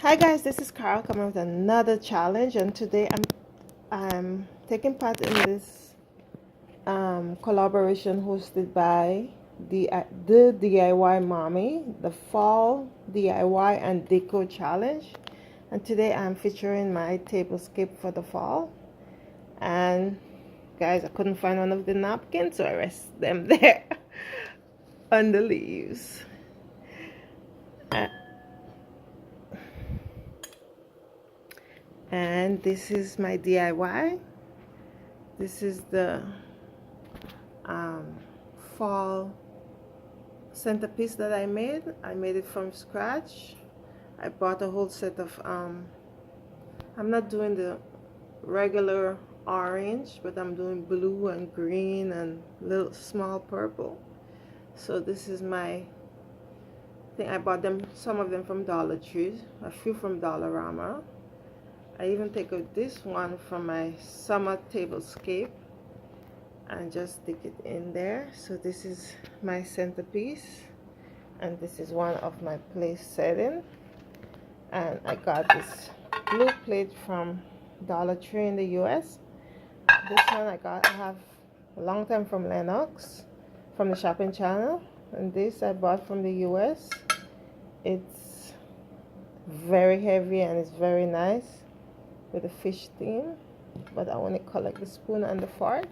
Hi guys, this is Carol coming with another challenge, and today I'm taking part in this collaboration hosted by the DiyMoommy, the Fall DIY and Deco Challenge. And today I'm featuring my tablescape for the fall. And guys, I couldn't find one of the napkins, so I rest them there on the leaves. And this is my DIY. This is the fall centerpiece that I made. I made it from scratch. I bought a whole set of I'm not doing the regular orange, but I'm doing blue and green and little small purple. So this is my thing. I bought some of them from Dollar Tree, a few from Dollarama. I even take this one from my summer tablescape and just stick it in there. So this is my centerpiece, and this is one of my place setting. And I got this blue plate from Dollar Tree in the US. This one I have a long time from Lennox, from the shopping channel. And this I bought from the US. It's very heavy and it's very nice with a fish theme, but I want to collect the spoon and the fork.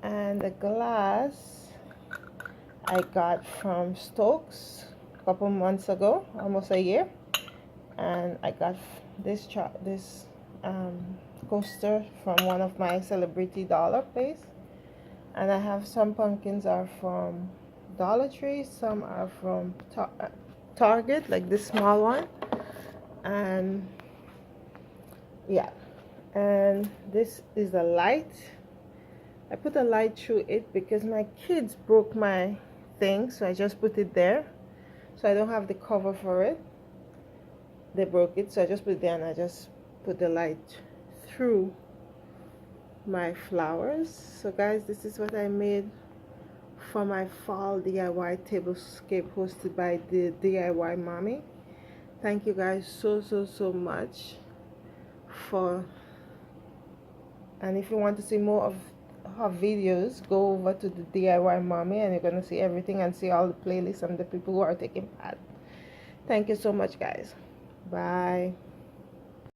And the glass I got from Stokes a couple months ago, almost a year. And I got this coaster from one of my celebrity dollar place. And I have some pumpkins are from Dollar Tree, some are from Target, like this small one. And yeah, and this is the light. I put a light through it because my kids broke my thing, so I just put it there. So I don't have the cover for it. They broke it, so I just put it there, and I just put the light through my flowers. So guys, this is what I made for my fall DIY tablescape hosted by the DiyMoommy. Thank you guys so much for, and if you want to see more of her videos, go over to the DiyMoommy and you're gonna see everything and see all the playlists and the people who are taking part. Thank you so much guys. Bye.